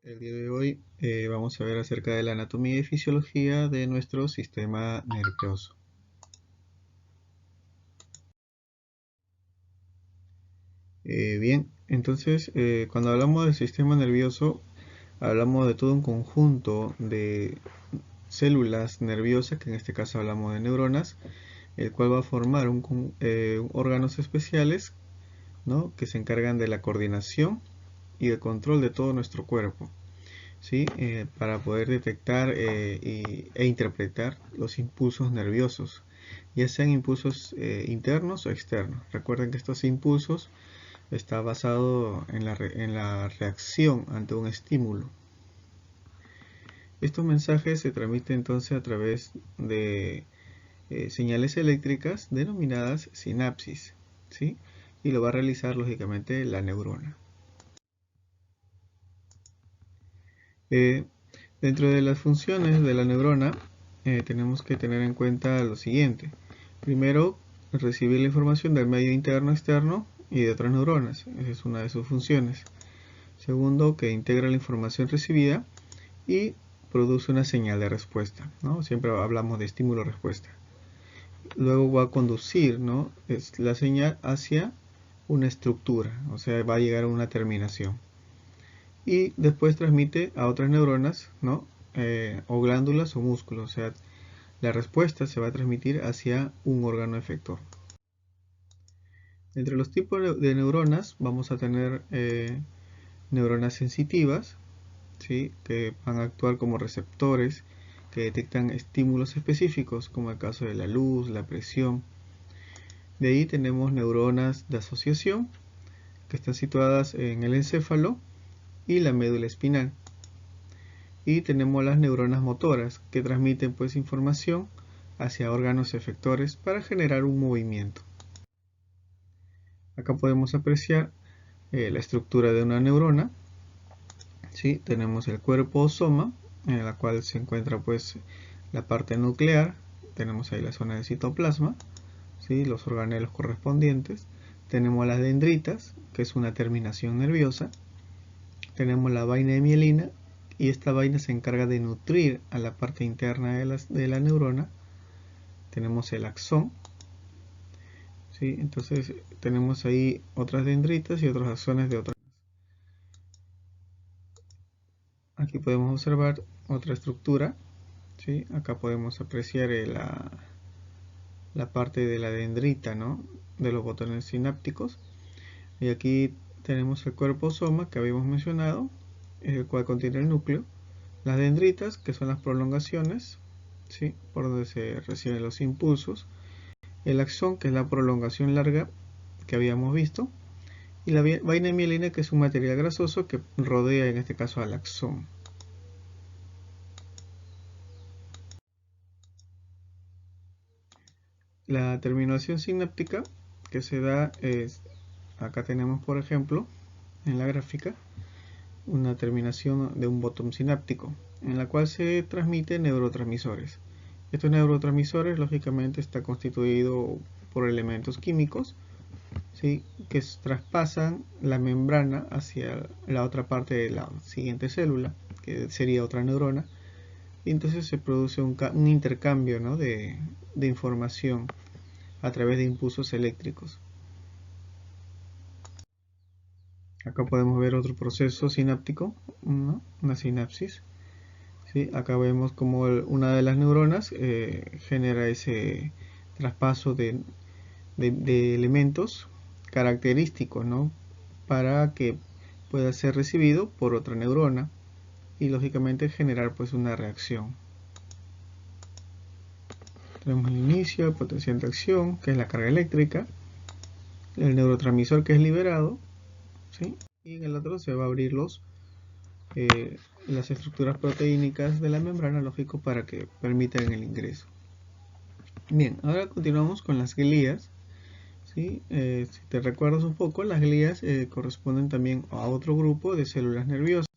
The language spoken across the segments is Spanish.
El día de hoy vamos a ver acerca de la anatomía y fisiología de nuestro sistema nervioso. Bien, entonces cuando hablamos del sistema nervioso, hablamos de todo un conjunto de células nerviosas, que en este caso hablamos de neuronas, el cual va a formar órganos especiales, ¿no?, que se encargan de la coordinación y el control de todo nuestro cuerpo. ¿Sí? Para poder detectar e interpretar los impulsos nerviosos, ya sean impulsos internos o externos. Recuerden que estos impulsos está basado en la reacción ante un estímulo. Estos mensajes se transmiten entonces a través de señales eléctricas denominadas sinapsis, ¿sí? Y lo va a realizar lógicamente la neurona. Eh, Dentro de las funciones de la neurona tenemos que tener en cuenta lo siguiente. Primero, recibir la información del medio interno, externo y de otras neuronas. Esa es una de sus funciones. Segundo, que integra la información recibida y produce una señal de respuesta, ¿no? Siempre hablamos de estímulo-respuesta. Luego va a conducir, ¿no?, la señal hacia una estructura, o sea, va a llegar a una terminación. Y después transmite a otras neuronas, ¿no?, o glándulas o músculos, o sea, la respuesta se va a transmitir hacia un órgano efector. Entre los tipos de neuronas vamos a tener neuronas sensitivas, ¿sí?, que van a actuar como receptores que detectan estímulos específicos, como el caso de la luz, la presión. De ahí tenemos neuronas de asociación, que están situadas en el encéfalo y la médula espinal. Y tenemos las neuronas motoras, que transmiten pues información hacia órganos efectores para generar un movimiento. Acá podemos apreciar la estructura de una neurona. ¿Sí? Tenemos el cuerpo o soma, en la cual se encuentra pues la parte nuclear. Tenemos ahí la zona del citoplasma, ¿sí?, los organelos correspondientes. Tenemos las dendritas, que es una terminación nerviosa. Tenemos la vaina de mielina, y esta vaina se encarga de nutrir a la parte interna de la neurona. Tenemos el axón, ¿sí? Entonces tenemos ahí otras dendritas y otros axones de otras. Aquí podemos observar otra estructura, ¿sí? Acá podemos apreciar la parte de la dendrita, ¿no?, de los botones sinápticos. Y aquí tenemos el cuerpo soma que habíamos mencionado, el cual contiene el núcleo. Las dendritas, que son las prolongaciones, ¿sí?, por donde se reciben los impulsos. El axón, que es la prolongación larga que habíamos visto. Y la vaina de mielina, que es un material grasoso que rodea en este caso al axón. La terminación sináptica que se da es, acá tenemos por ejemplo en la gráfica, una terminación de un botón sináptico en la cual se transmiten neurotransmisores. Estos neurotransmisores lógicamente está constituido por elementos químicos, ¿sí?, que traspasan la membrana hacia la otra parte de la siguiente célula, que sería otra neurona, y entonces se produce un intercambio, ¿no?, de información a través de impulsos eléctricos. Acá podemos ver otro proceso sináptico, ¿no?, una sinapsis. ¿Sí? Acá vemos como una de las neuronas genera ese traspaso de elementos característicos, ¿no?, para que pueda ser recibido por otra neurona y lógicamente generar pues una reacción. Tenemos el inicio, el potencial de acción, que es la carga eléctrica, el neurotransmisor que es liberado, ¿sí?, y en el otro se va a abrir las estructuras proteínicas de la membrana, lógico, para que permitan el ingreso. Bien, ahora continuamos con las glías. ¿Sí? Si te recuerdas un poco, las glías corresponden también a otro grupo de células nerviosas.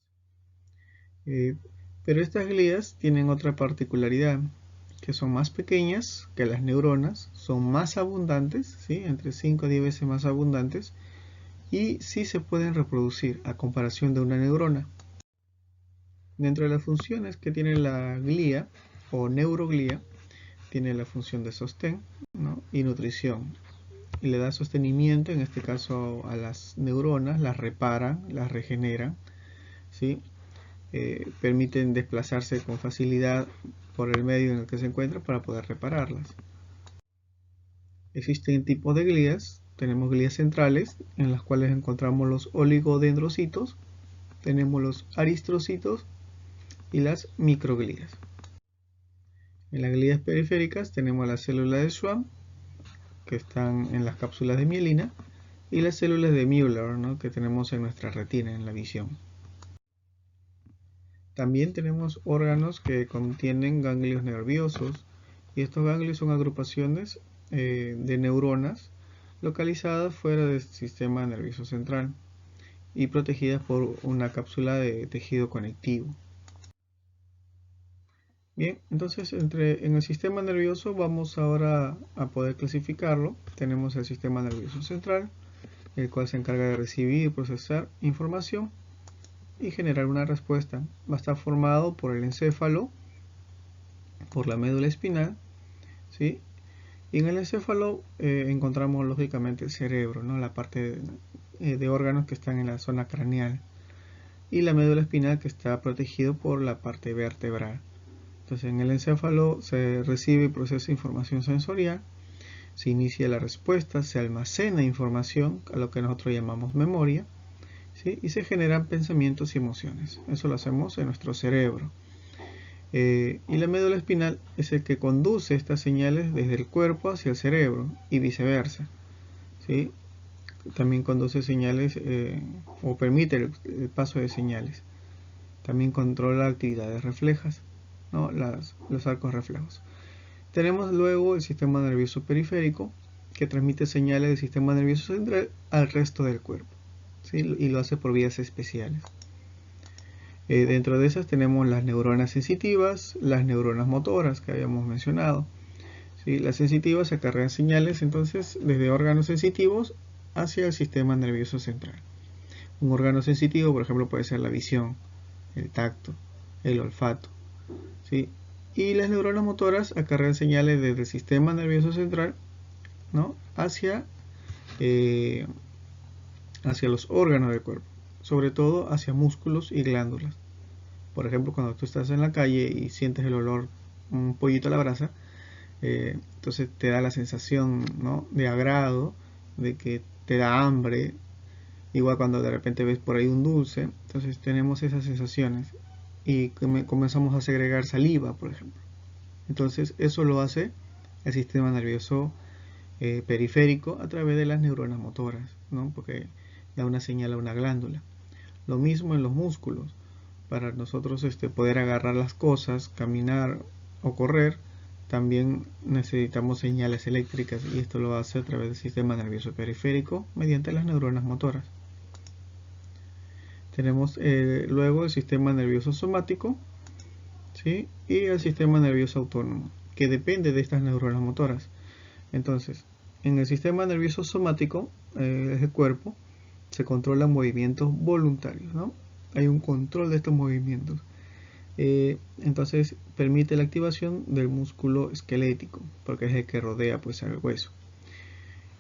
Pero estas glías tienen otra particularidad, que son más pequeñas que las neuronas, son más abundantes, ¿sí?, entre 5 a 10 veces más abundantes, y sí se pueden reproducir a comparación de una neurona. Dentro de las funciones que tiene la glía o neuroglía, tiene la función de sostén, ¿no? Y nutrición. Y le da sostenimiento, en este caso a las neuronas, las reparan, las regeneran, ¿sí? Permiten desplazarse con facilidad por el medio en el que se encuentran para poder repararlas. Existen tipos de glías. Tenemos glías centrales, en las cuales encontramos los oligodendrocitos, tenemos los aristrocitos y las microglías. En las glías periféricas tenemos las células de Schwann, que están en las cápsulas de mielina, y las células de Müller, ¿no? Que tenemos en nuestra retina, en la visión. También tenemos órganos que contienen ganglios nerviosos, y estos ganglios son agrupaciones de neuronas localizadas fuera del sistema nervioso central y protegidas por una cápsula de tejido conectivo. Bien, entonces en el sistema nervioso vamos ahora a poder clasificarlo. Tenemos el sistema nervioso central, el cual se encarga de recibir y procesar información y generar una respuesta. Va a estar formado por el encéfalo, por la médula espinal, ¿sí? Y en el encéfalo encontramos lógicamente el cerebro, ¿no? La parte de órganos que están en la zona craneal, y la médula espinal, que está protegido por la parte vertebral. Entonces en el encéfalo se recibe y procesa información sensorial, se inicia la respuesta, se almacena información, a lo que nosotros llamamos memoria, ¿sí? Y se generan pensamientos y emociones. Eso lo hacemos en nuestro cerebro. Y la médula espinal es el que conduce estas señales desde el cuerpo hacia el cerebro y viceversa, ¿sí? También conduce señales o permite el paso de señales. También controla actividades reflejas, ¿no? Los arcos reflejos. Tenemos luego el sistema nervioso periférico, que transmite señales del sistema nervioso central al resto del cuerpo, ¿sí? Y lo hace por vías especiales. Dentro de esas tenemos las neuronas sensitivas, las neuronas motoras que habíamos mencionado, ¿sí? Las sensitivas acarrean señales entonces desde órganos sensitivos hacia el sistema nervioso central. Un órgano sensitivo, por ejemplo, puede ser la visión, el tacto, el olfato, ¿sí? Y las neuronas motoras acarrean señales desde el sistema nervioso central, ¿no? hacia los órganos del cuerpo, sobre todo hacia músculos y glándulas. Por ejemplo, cuando tú estás en la calle y sientes el olor un pollito a la brasa, entonces te da la sensación, ¿no? de agrado, de que te da hambre. Igual cuando de repente ves por ahí un dulce, entonces tenemos esas sensaciones y comenzamos a segregar saliva, por ejemplo. Entonces eso lo hace el sistema nervioso periférico a través de las neuronas motoras, ¿no? Porque da una señal a una glándula. Lo mismo en los músculos. Para nosotros poder agarrar las cosas, caminar o correr, también necesitamos señales eléctricas, y esto lo hace a través del sistema nervioso periférico mediante las neuronas motoras. Tenemos luego el sistema nervioso somático, ¿sí? Y el sistema nervioso autónomo, que depende de estas neuronas motoras. Entonces, en el sistema nervioso somático del cuerpo se controlan movimientos voluntarios, ¿no? Hay un control de estos movimientos. Entonces permite la activación del músculo esquelético, porque es el que rodea pues al hueso.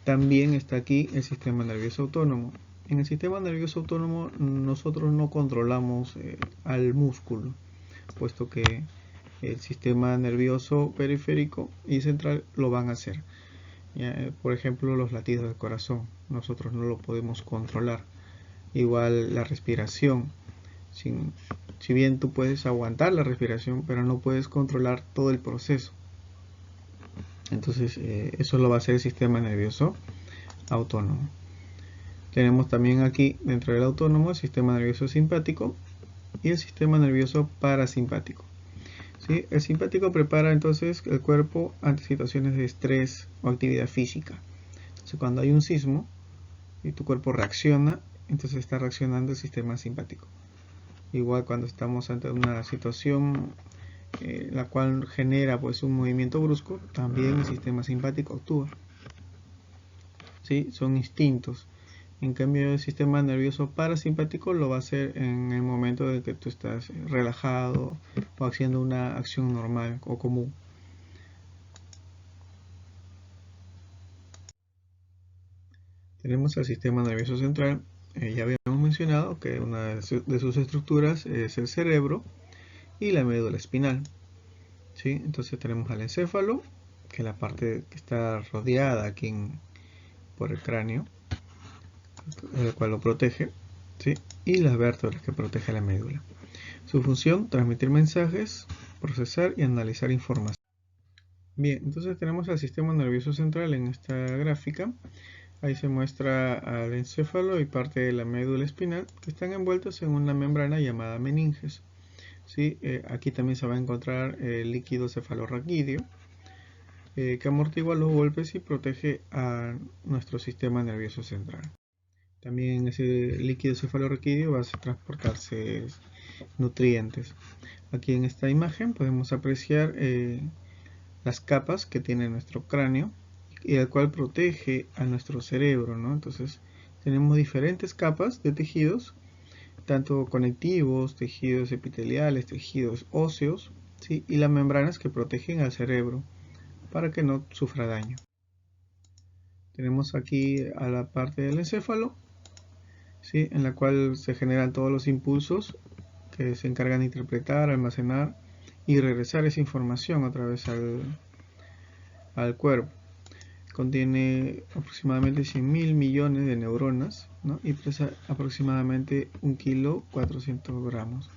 También está aquí el sistema nervioso autónomo. En el sistema nervioso autónomo nosotros no controlamos al músculo, puesto que el sistema nervioso periférico y central lo van a hacer. Por ejemplo, los latidos del corazón, nosotros no lo podemos controlar. Igual la respiración. Si bien tú puedes aguantar la respiración, pero no puedes controlar todo el proceso. Entonces eso lo va a hacer el sistema nervioso autónomo. Tenemos también aquí dentro del autónomo el sistema nervioso simpático y el sistema nervioso parasimpático. ¿Sí? El simpático prepara entonces el cuerpo ante situaciones de estrés o actividad física. Entonces cuando hay un sismo y tu cuerpo reacciona, entonces está reaccionando el sistema simpático. Igual cuando estamos ante una situación la cual genera pues un movimiento brusco, también el sistema simpático actúa. ¿Sí? Son instintos, En cambio, el sistema nervioso parasimpático lo va a hacer en el momento de que tú estás relajado o haciendo una acción normal o común. Tenemos el sistema nervioso central. Ya habíamos mencionado que una de sus estructuras es el cerebro y la médula espinal. ¿Sí? Entonces tenemos al encéfalo, que es la parte que está rodeada aquí por el cráneo, el cual lo protege, ¿sí? Y las vértebras que protege la médula. Su función, transmitir mensajes, procesar y analizar información. Bien, entonces tenemos al sistema nervioso central en esta gráfica. Ahí se muestra al encéfalo y parte de la médula espinal que están envueltos en una membrana llamada meninges. ¿Sí? Aquí también se va a encontrar el líquido cefalorraquídeo que amortigua los golpes y protege a nuestro sistema nervioso central. También en ese líquido cefalorraquídeo va a transportarse nutrientes. Aquí en esta imagen podemos apreciar las capas que tiene nuestro cráneo y el cual protege a nuestro cerebro, ¿no? Entonces tenemos diferentes capas de tejidos, tanto conectivos, tejidos epiteliales, tejidos óseos, ¿sí? Y las membranas que protegen al cerebro para que no sufra daño. Tenemos aquí a la parte del encéfalo, ¿sí? En la cual se generan todos los impulsos que se encargan de interpretar, almacenar y regresar esa información a través al cuerpo. Contiene aproximadamente 100.000 millones de neuronas, ¿no? Y pesa aproximadamente 1 kilo 400 gramos.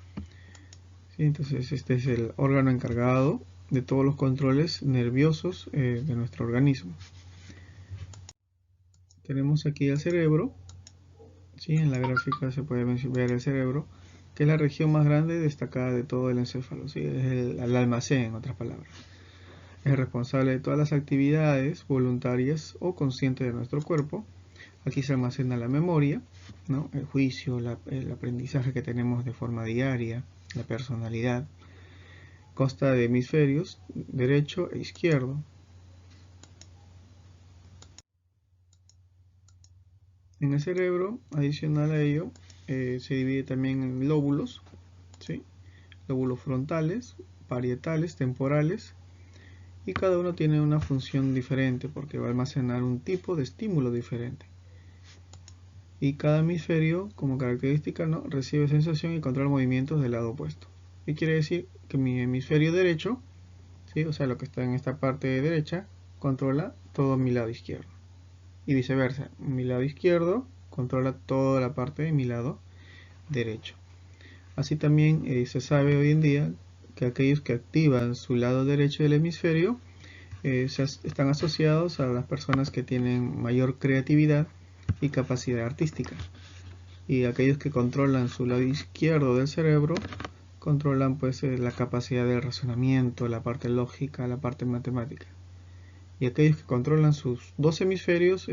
¿Sí? Entonces este es el órgano encargado de todos los controles nerviosos de nuestro organismo. Tenemos aquí el cerebro, ¿sí? En la gráfica se puede ver el cerebro, que es la región más grande destacada de todo el encéfalo, ¿sí? Es el almacén, en otras palabras. Es responsable de todas las actividades voluntarias o conscientes de nuestro cuerpo. Aquí se almacena la memoria, ¿no? El juicio, el aprendizaje que tenemos de forma diaria, la personalidad. Consta de hemisferios derecho e izquierdo. En el cerebro, adicional a ello, se divide también en lóbulos, ¿sí? Lóbulos frontales, parietales, temporales, y cada uno tiene una función diferente porque va a almacenar un tipo de estímulo diferente. Y cada hemisferio, como característica, ¿no? Recibe sensación y controla movimientos del lado opuesto. ¿Qué quiere decir? Que mi hemisferio derecho, ¿sí? O sea, lo que está en esta parte derecha, controla todo mi lado izquierdo. Y viceversa, mi lado izquierdo controla toda la parte de mi lado derecho. Así también se sabe hoy en día que aquellos que activan su lado derecho del hemisferio están asociados a las personas que tienen mayor creatividad y capacidad artística. Y aquellos que controlan su lado izquierdo del cerebro controlan pues la capacidad del razonamiento, la parte lógica, la parte matemática. Y aquellos que controlan sus dos hemisferios,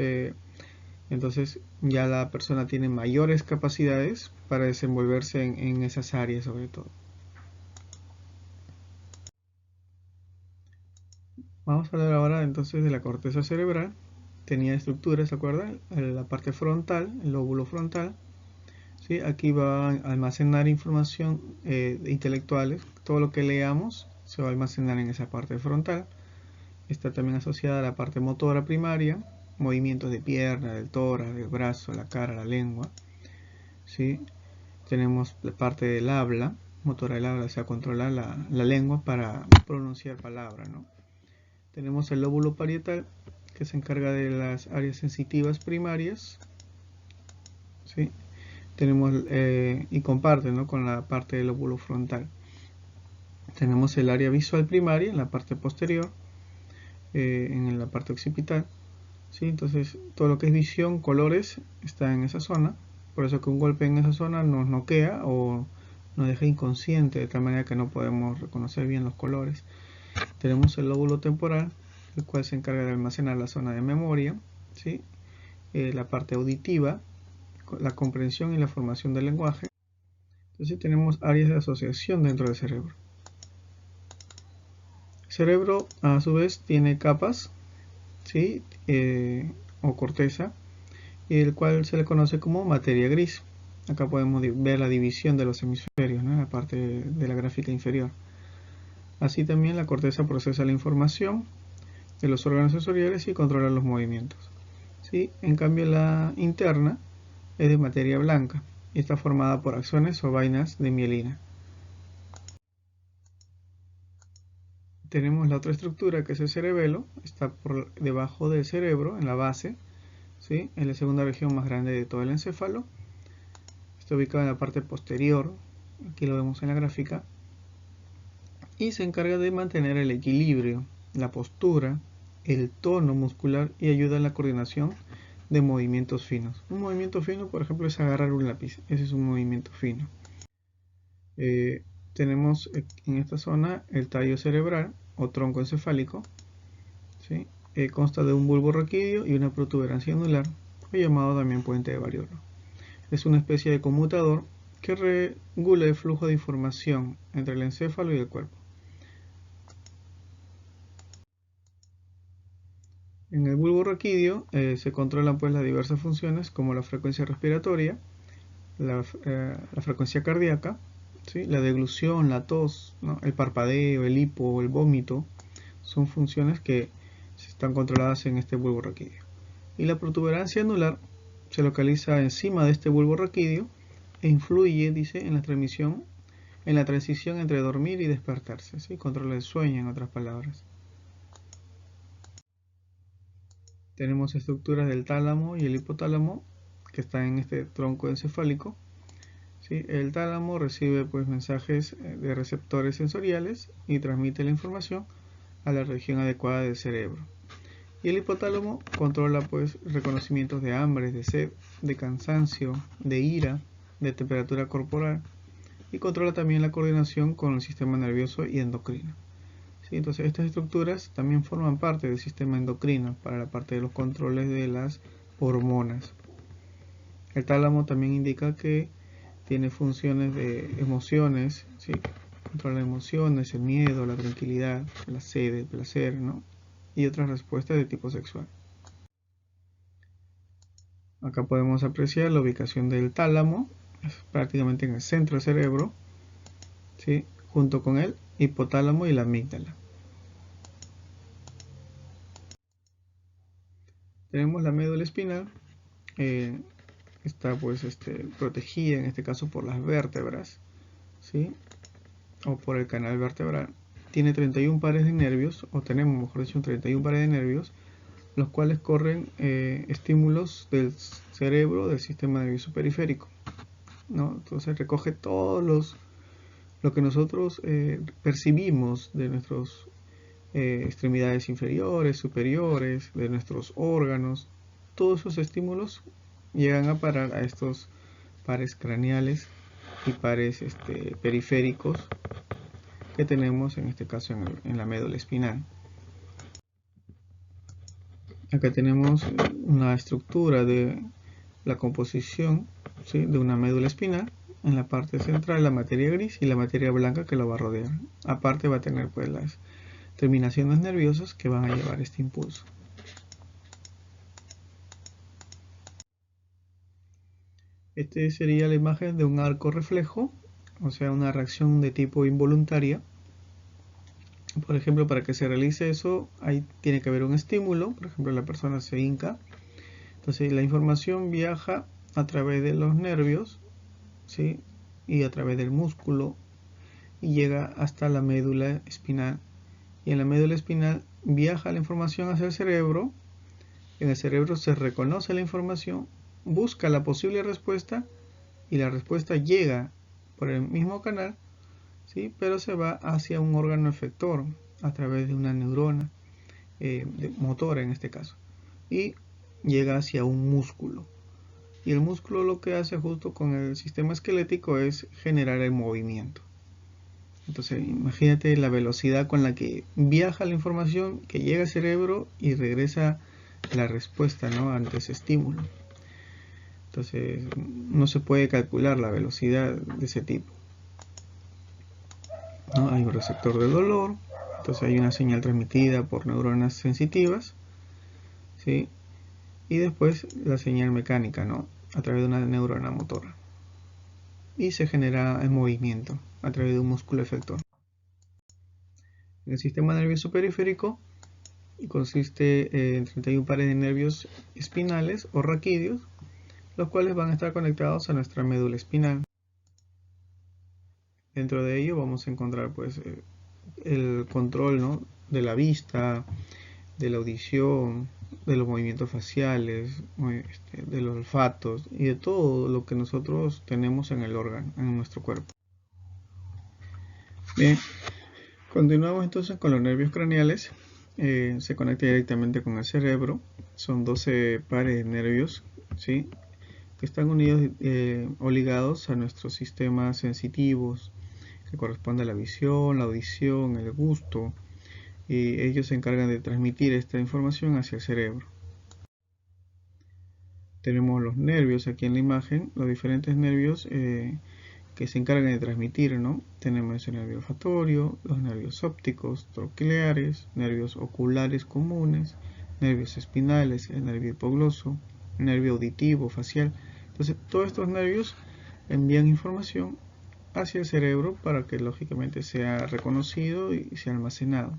entonces ya la persona tiene mayores capacidades para desenvolverse en esas áreas sobre todo. Vamos a hablar ahora entonces de la corteza cerebral. Tenía estructuras, ¿se acuerdan? La parte frontal, el lóbulo frontal. ¿Sí? Aquí va a almacenar información intelectuales. Todo lo que leamos se va a almacenar en esa parte frontal. Está también asociada a la parte motora primaria, movimientos de pierna, del tórax, del brazo, la cara, la lengua. ¿Sí? Tenemos la parte del habla, motora del habla, o sea, controla la lengua para pronunciar palabras, ¿no? Tenemos el lóbulo parietal, que se encarga de las áreas sensitivas primarias, ¿sí? Tenemos y comparte, ¿no? Con la parte del lóbulo frontal. Tenemos el área visual primaria en la parte posterior, en la parte occipital, ¿sí? Entonces todo lo que es visión, colores, está en esa zona. Por eso que un golpe en esa zona nos noquea o nos deja inconsciente, de tal manera que no podemos reconocer bien los colores. Tenemos el lóbulo temporal, el cual se encarga de almacenar la zona de memoria, ¿sí? La parte auditiva, la comprensión y la formación del lenguaje. Entonces tenemos áreas de asociación dentro del cerebro. El cerebro a su vez tiene capas, ¿sí? O corteza, y el cual se le conoce como materia gris. Acá podemos ver la división de los hemisferios, ¿no?, en la parte de la gráfica inferior. Así también la corteza procesa la información de los órganos sensoriales y controla los movimientos. ¿Sí? En cambio la interna es de materia blanca y está formada por axones o vainas de mielina. Tenemos la otra estructura, que es el cerebelo, está por debajo del cerebro, en la base, ¿sí?, es la segunda región más grande de todo el encéfalo. Está ubicado en la parte posterior, aquí lo vemos en la gráfica, y se encarga de mantener el equilibrio, la postura, el tono muscular y ayuda en la coordinación de movimientos finos. Un movimiento fino, por ejemplo, es agarrar un lápiz. Ese es un movimiento fino. Tenemos en esta zona el tallo cerebral o tronco encefálico, ¿sí? Consta de un bulbo raquídeo y una protuberancia anular, o llamado también puente de Variolo. Es una especie de conmutador que regula el flujo de información entre el encéfalo y el cuerpo. En el bulbo raquídeo se controlan pues las diversas funciones como la frecuencia respiratoria, la frecuencia cardíaca, ¿sí?, la deglución, la tos, ¿no?, el parpadeo, el hipo, el vómito, son funciones que están controladas en este bulbo raquídeo. Y la protuberancia anular se localiza encima de este bulbo raquídeo e influye, dice, en la transición entre dormir y despertarse, ¿sí?, controla el sueño, en otras palabras. Tenemos estructuras del tálamo y el hipotálamo que están en este tronco encefálico. ¿Sí? El tálamo recibe pues mensajes de receptores sensoriales y transmite la información a la región adecuada del cerebro. Y el hipotálamo controla pues reconocimientos de hambre, de sed, de cansancio, de ira, de temperatura corporal, y controla también la coordinación con el sistema nervioso y endocrino. ¿Sí? Entonces estas estructuras también forman parte del sistema endocrino para la parte de los controles de las hormonas. El tálamo también indica que tiene funciones de emociones, ¿sí?, controla emociones, el miedo, la tranquilidad, la sed, el placer, ¿no?, y otras respuestas de tipo sexual. Acá podemos apreciar la ubicación del tálamo, es prácticamente en el centro del cerebro, ¿sí?, junto con el hipotálamo y la amígdala. Tenemos la médula espinal, está pues protegida en este caso por las vértebras, ¿sí?, o por el canal vertebral. Tiene 31 pares de nervios, o tenemos mejor dicho 31 pares de nervios, los cuales corren estímulos del cerebro, del sistema nervioso periférico, ¿no? Entonces recoge todos lo que nosotros percibimos de nuestras extremidades inferiores, superiores, de nuestros órganos. Todos esos estímulos llegan a parar a estos pares craneales y pares periféricos que tenemos en este caso en la médula espinal. Acá tenemos una estructura de la composición, ¿sí?, de una médula espinal. En la parte central la materia gris y la materia blanca que lo va a rodear. Aparte va a tener pues las terminaciones nerviosas que van a llevar este impulso. Este sería la imagen de un arco reflejo, o sea, una reacción de tipo involuntaria. Por ejemplo, para que se realice eso, ahí tiene que haber un estímulo. Por ejemplo, la persona se hinca. Entonces la información viaja a través de los nervios, ¿sí?, y a través del músculo, y llega hasta la médula espinal. Y en la médula espinal viaja la información hacia el cerebro. En el cerebro se reconoce la información, busca la posible respuesta, y la respuesta llega por el mismo canal, ¿sí?, pero se va hacia un órgano efector a través de una neurona motora en este caso, y llega hacia un músculo. Y el músculo lo que hace justo con el sistema esquelético es generar el movimiento. Entonces imagínate la velocidad con la que viaja la información que llega al cerebro y regresa la respuesta, ¿no?, ante ese estímulo. Entonces no se puede calcular la velocidad de ese tipo, ¿no? Hay un receptor de dolor, entonces hay una señal transmitida por neuronas sensitivas, ¿sí?, y después la señal mecánica, ¿no? A través de una neurona motora. Y se genera el movimiento a través de un músculo efector. El sistema nervioso periférico consiste en 31 pares de nervios espinales o raquídeos, los cuales van a estar conectados a nuestra médula espinal. Dentro de ello vamos a encontrar pues el control, ¿no?, de la vista, de la audición, de los movimientos faciales, de los olfatos y de todo lo que nosotros tenemos en el órgano, en nuestro cuerpo. Bien, continuamos entonces con los nervios craneales. Se conecta directamente con el cerebro. Son 12 pares de nervios, ¿sí?, que están unidos o ligados a nuestros sistemas sensitivos, que corresponde a la visión, la audición, el gusto, y ellos se encargan de transmitir esta información hacia el cerebro. Tenemos los nervios aquí en la imagen, los diferentes nervios que se encargan de transmitir, ¿no? Tenemos el nervio olfatorio, los nervios ópticos, trocleares, nervios oculares comunes, nervios espinales, el nervio hipogloso, nervio auditivo, facial. Entonces, todos estos nervios envían información hacia el cerebro para que lógicamente sea reconocido y sea almacenado.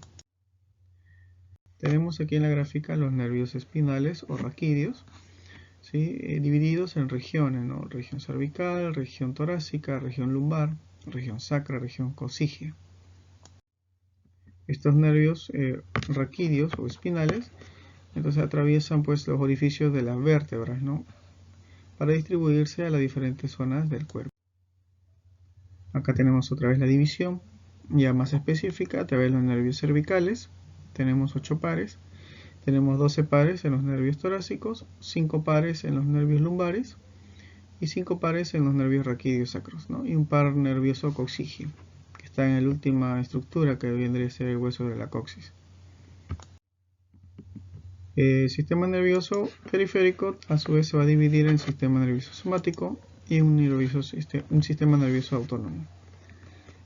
Tenemos aquí en la gráfica los nervios espinales o raquídeos, ¿sí?, divididos en regiones, ¿no? Región cervical, región torácica, región lumbar, región sacra, región cocígea. Estos nervios raquídeos o espinales entonces atraviesan pues los orificios de las vértebras, ¿no?, para distribuirse a las diferentes zonas del cuerpo. Acá tenemos otra vez la división ya más específica a través de los nervios cervicales. Tenemos 8 pares. Tenemos 12 pares en los nervios torácicos, 5 pares en los nervios lumbares y 5 pares en los nervios raquídeos sacros, ¿no?, y un par nervioso coxígeo, que está en la última estructura que vendría a ser el hueso de la coxis. El sistema nervioso periférico a su vez se va a dividir en sistema nervioso somático y un sistema nervioso autónomo.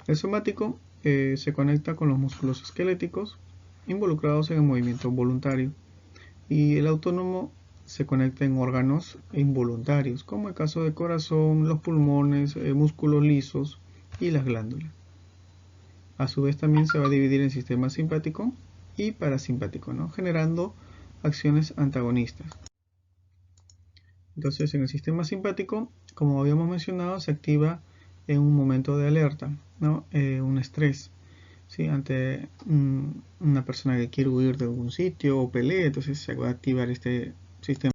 El somático se conecta con los músculos esqueléticos involucrados en el movimiento voluntario, y el autónomo se conecta en órganos involuntarios, como el caso del corazón, los pulmones, músculos lisos y las glándulas. A su vez también se va a dividir en sistema simpático y parasimpático, ¿no?, generando acciones antagonistas. Entonces, en el sistema simpático, como habíamos mencionado, se activa en un momento de alerta, ¿no?, un estrés, ¿sí?, ante una persona que quiere huir de algún sitio o pelea, entonces se va a activar este sistema.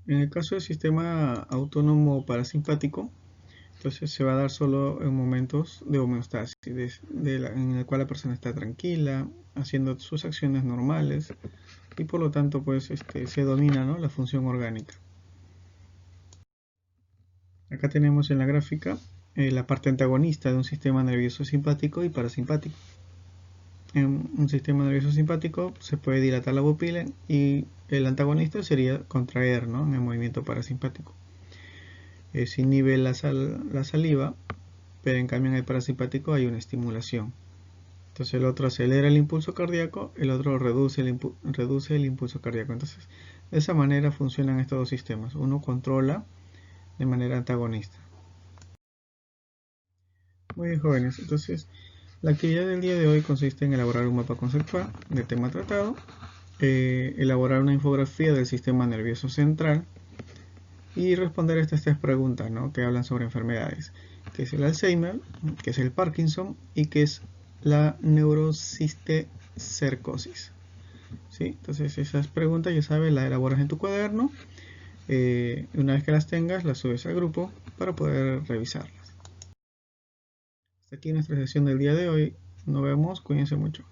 En el caso del sistema autónomo parasimpático, entonces se va a dar solo en momentos de homeostasis, en el cual la persona está tranquila, haciendo sus acciones normales, y por lo tanto pues se domina, ¿no?, la función orgánica. Acá tenemos en la gráfica la parte antagonista de un sistema nervioso simpático y parasimpático. En un sistema nervioso simpático se puede dilatar la pupila y el antagonista sería contraer, ¿no?, en el movimiento parasimpático. Se inhibe la saliva, pero en cambio en el parasimpático hay una estimulación. Entonces el otro acelera el impulso cardíaco, el otro reduce el impulso cardíaco. Entonces de esa manera funcionan estos dos sistemas. Uno controla de manera antagonista. Muy bien, jóvenes, entonces la actividad del día de hoy consiste en elaborar un mapa conceptual del tema tratado, elaborar una infografía del sistema nervioso central y responder a estas 3 preguntas, ¿no?, que hablan sobre enfermedades, que es el Alzheimer, que es el Parkinson y que es la neurocisticercosis. ¿Sí? Entonces esas preguntas, ya sabes, las elaboras en tu cuaderno. Una vez que las tengas, las subes al grupo para poder revisarlas. Hasta aquí nuestra sesión del día de hoy. Nos vemos, cuídense mucho.